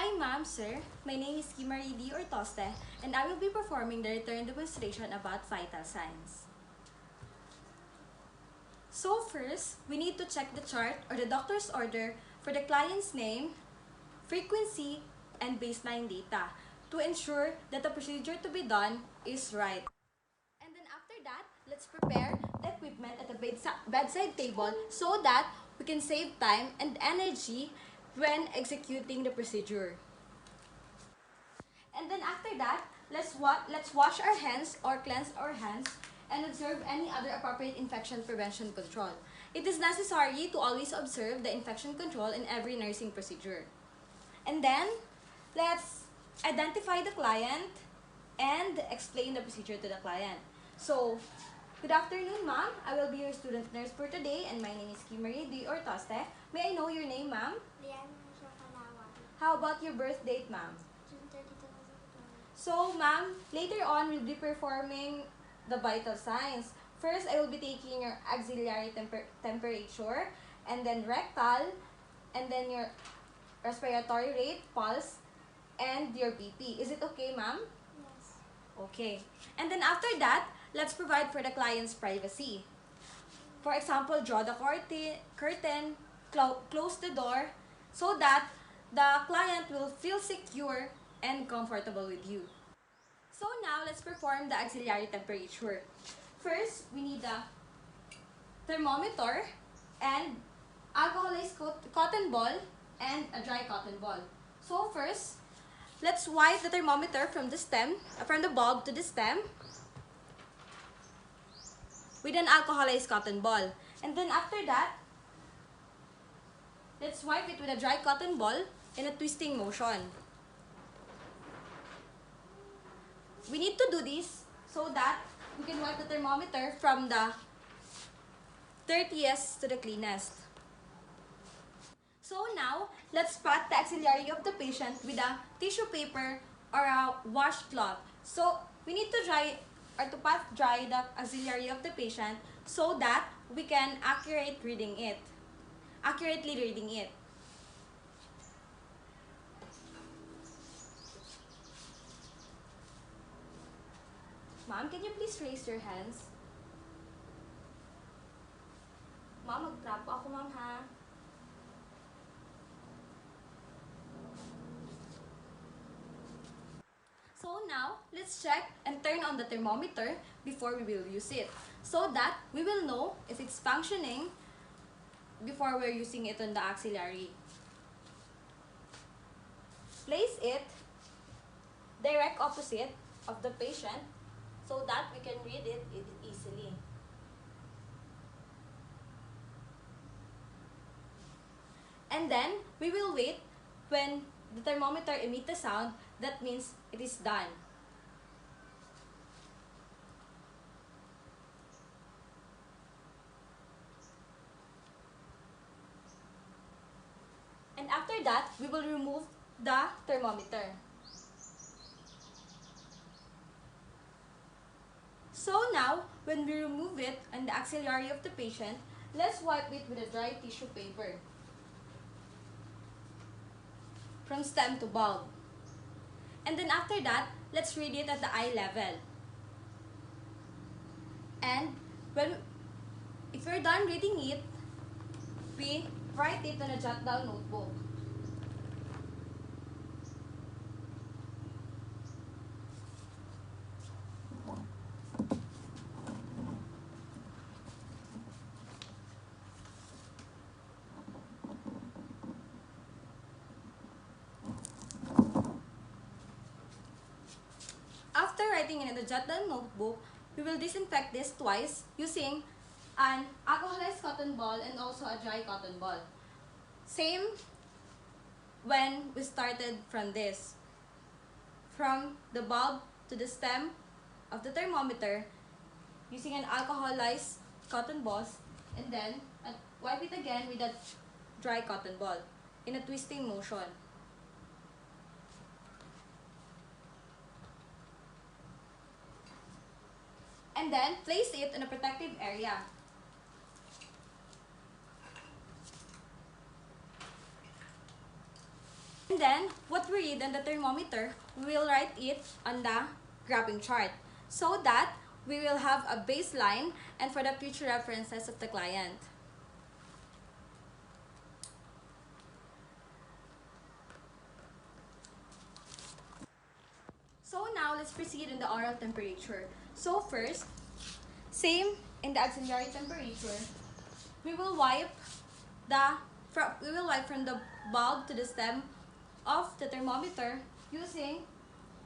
Hi ma'am, sir. My name is Kimari D. Ortoste and I will be performing the return demonstration about vital signs. So first, we need to check the chart or the doctor's order for the client's name, frequency, and baseline data to ensure that the procedure to be done is right. And then after that, let's prepare the equipment at the bedside table so that we can save time and energy when executing the procedure. And then after that, let's wash our hands or cleanse our hands and observe any other appropriate infection prevention control. It is necessary to always observe the infection control in every nursing procedure. And then, let's identify the client and explain the procedure to the client. So, good afternoon, ma'am. I will be your student nurse for today, and my name is Kimari D. Ortoste. May I know your name, ma'am? Liana Shakalawa. How about your birth date, ma'am? June 30, 2012. So, ma'am, later on, we'll be performing the vital signs. First, I will be taking your axillary temperature, and then rectal, and then your respiratory rate, pulse, and your BP. Is it okay, ma'am? Yes. Okay. And then after that, let's provide for the client's privacy. For example, draw the curtain, close the door, so that the client will feel secure and comfortable with you. So now, let's perform the axillary temperature. First, we need a thermometer and alcoholized cotton ball and a dry cotton ball. So first, let's wipe the thermometer from the bulb to the stem with an alcoholized cotton ball. And then after that, let's wipe it with a dry cotton ball in a twisting motion. We need to do this so that we can wipe the thermometer from the dirtiest to the cleanest. So now, let's pat the axillary of the patient with a tissue paper or a washcloth. So, we need to pat dry the axillary of the patient so that we can accurately reading it. Ma'am, can you please raise your hands? Ma'am, mag-trapo ako, ma'am, ha? So now, let's check and turn on the thermometer before we will use it, so that we will know if it's functioning before we're using it on the axillary. Place it direct opposite of the patient so that we can read it easily. And then, we will wait when the thermometer emits a sound. That means it is done. And after that, we will remove the thermometer. So now, when we remove it and the axillary of the patient, let's wipe it with a dry tissue paper from stem to bulb. And then after that, let's read it at the eye level. And if we're done reading it, we write it on a jot down notebook. After writing in the jot down notebook, we will disinfect this twice using an alcoholized cotton ball and also a dry cotton ball. Same when we started from this. From the bulb to the stem of the thermometer using an alcoholized cotton ball, and then wipe it again with a dry cotton ball in a twisting motion. And then place it in a protective area. And And then, what we read on the thermometer, we will write it on the graphing chart so that we will have a baseline and for the future references of the client. So now, let's proceed in the oral temperature. So first, same in the auxiliary temperature, we will wipe from the bulb to the stem of the thermometer using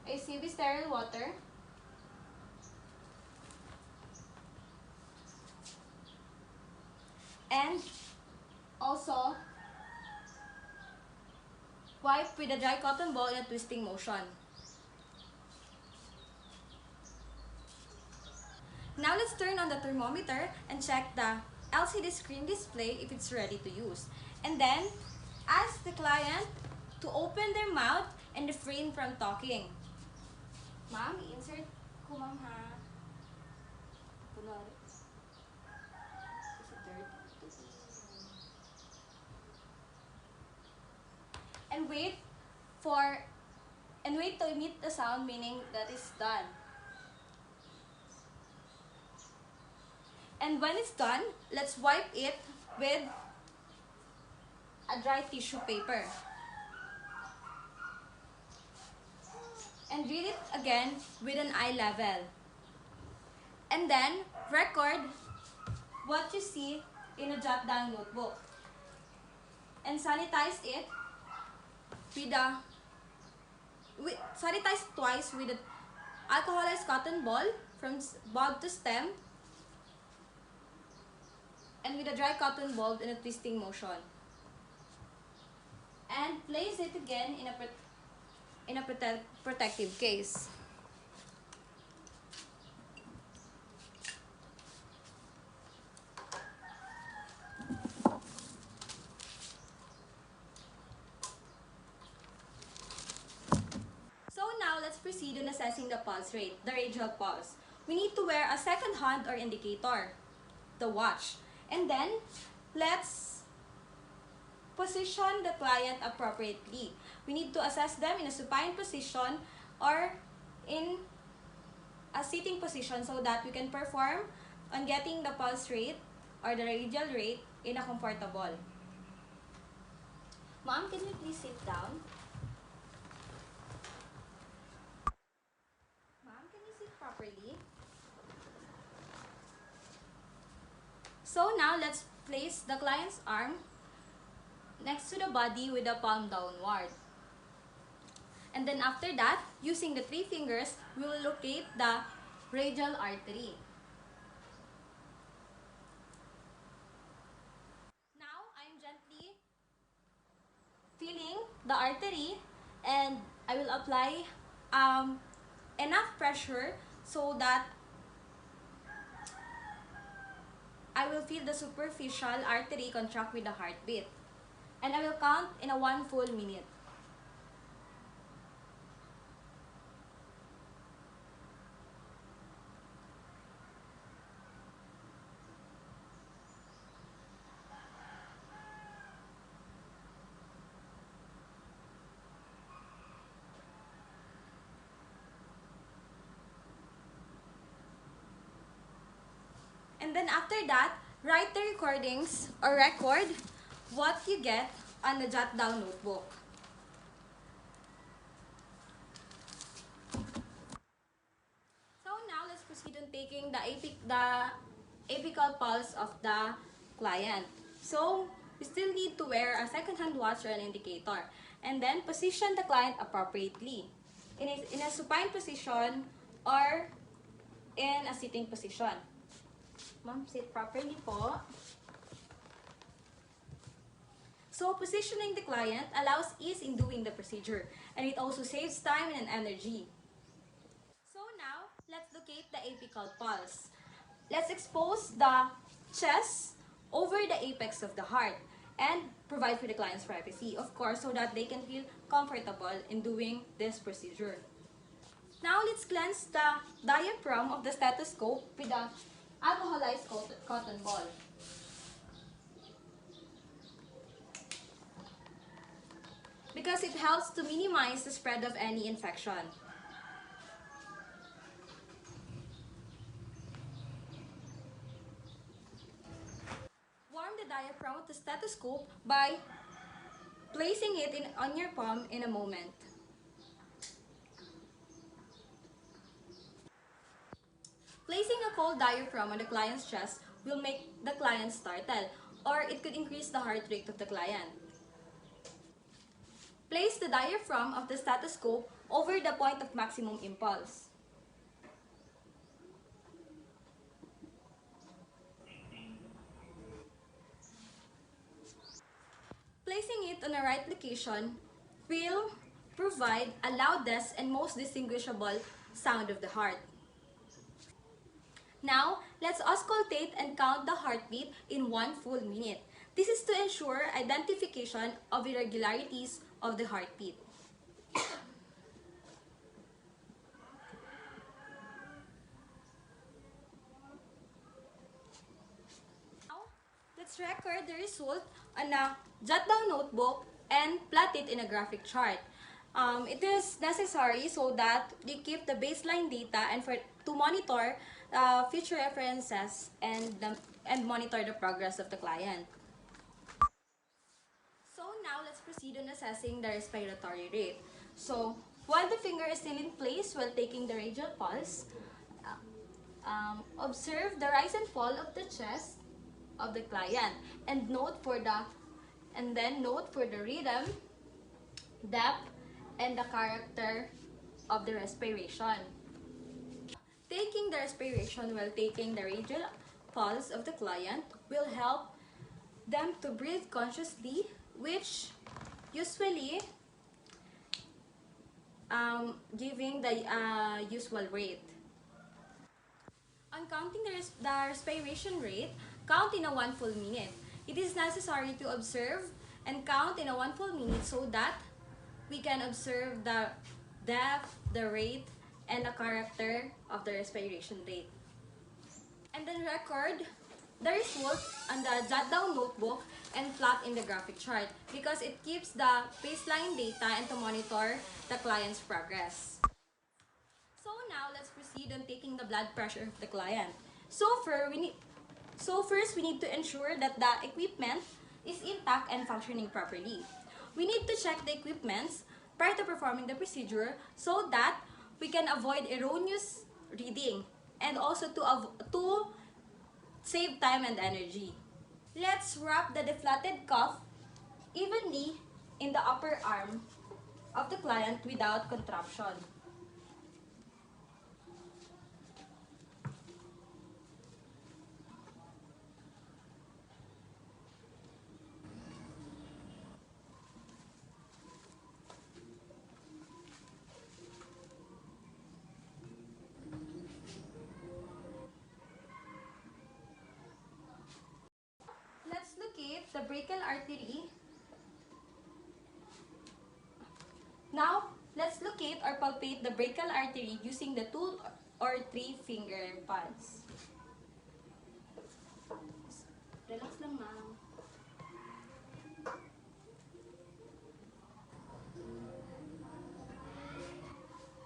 a CB sterile water and also wipe with a dry cotton ball in a twisting motion. Now let's turn on the thermometer and check the LCD screen display if it's ready to use. And then ask the client to open their mouth and refrain from talking. Ma'am, i-insert ko ma'am ha. Kunwari. Is it dirty? And wait to emit the sound, meaning that is done. And when it's done, let's wipe it with a dry tissue paper. And read it again with an eye level. And then record what you see in a jot down notebook. And sanitize it sanitize twice with an alcoholized cotton ball from bulb to stem and with a dry cotton ball in a twisting motion. And place it again in a protective case. So now let's proceed in assessing the pulse rate, the radial pulse. We need to wear a second hand or indicator, the watch. And then let's position the client appropriately. We need to assess them in a supine position or in a sitting position so that we can perform on getting the pulse rate or the radial rate in a comfortable. Ma'am, can you please sit down? Ma'am, can you sit properly? So now let's place the client's arm next to the body with the palm downward. And then after that, using the 3 fingers, we will locate the radial artery. Now, I'm gently feeling the artery and I will apply enough pressure so that I will feel the superficial artery contract with the heartbeat. And I will count in a 1 full minute. And then after that, write the recordings or record what you get on the jot down notebook. So now let's proceed on taking the apical pulse of the client. So we still need to wear a second hand watch or an indicator. And then position the client appropriately in a supine position or in a sitting position. Ma'am, sit properly po. So, positioning the client allows ease in doing the procedure, and it also saves time and energy. So now, let's locate the apical pulse. Let's expose the chest over the apex of the heart and provide for the client's privacy, of course, so that they can feel comfortable in doing this procedure. Now, let's cleanse the diaphragm of the stethoscope with a alcoholized cotton ball. because it helps to minimize the spread of any infection. Warm the diaphragm of the stethoscope by placing it on your palm in a moment. Placing a cold diaphragm on the client's chest will make the client startle, or it could increase the heart rate of the client. Place the diaphragm of the stethoscope over the point of maximum impulse. Placing it on the right location will provide a loudest and most distinguishable sound of the heart. Now, let's auscultate and count the heartbeat in 1 full minute. This is to ensure identification of irregularities of the heartbeat. Now, let's record the result on a jot-down notebook and plot it in a graphic chart. It is necessary so that you keep the baseline data and to monitor future references and monitor the progress of the client. So now let's proceed on assessing the respiratory rate. So while the finger is still in place while taking the radial pulse, observe the rise and fall of the chest of the client and then note for the rhythm, depth, and the character of the respiration. Taking the respiration while taking the radial pulse of the client will help them to breathe consciously, which usually giving the usual rate. On counting the respiration rate, count in a 1 full minute. It is necessary to observe and count in a 1 full minute so that we can observe the depth, the rate, and the character of the respiration rate. And then record the result on the jot-down notebook and plot in the graphic chart because it keeps the baseline data and to monitor the client's progress. So now let's proceed on taking the blood pressure of the client. So first we need to ensure that the equipment is intact and functioning properly. We need to check the equipments prior to performing the procedure so that we can avoid erroneous reading and also to save time and energy. Let's wrap the deflated cuff evenly in the upper arm of the client without contraption. Let's locate the brachial artery. Now, let's locate or palpate the brachial artery using the 2 or 3 finger pads. Relax lang, ma'am.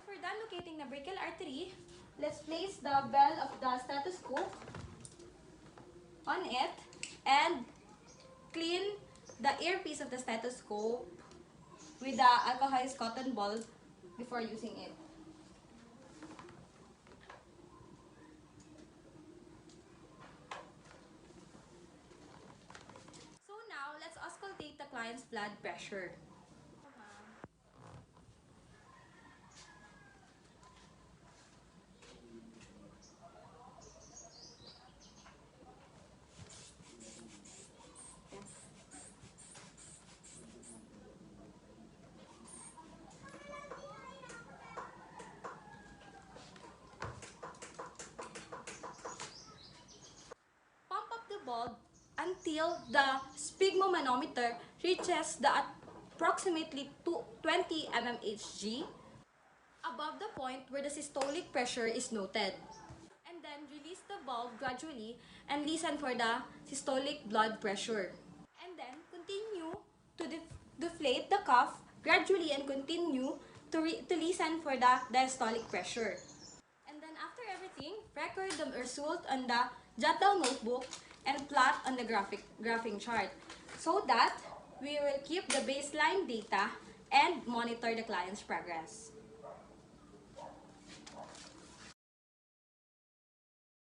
For done locating the brachial artery, let's place the bell of the stethoscope on it and clean the earpiece of the stethoscope with the alcoholized cotton ball before using it. So now, let's auscultate the client's blood pressure. Pump up the bulb until the sphygmomanometer reaches the approximately 20 mmHg above the point where the systolic pressure is noted. And then release the bulb gradually and listen for the systolic blood pressure. And then continue to deflate the cuff gradually and continue to listen for the diastolic pressure. And then after everything, record the result on the jot down notebook and plot on the graphing chart so that we will keep the baseline data and monitor the client's progress.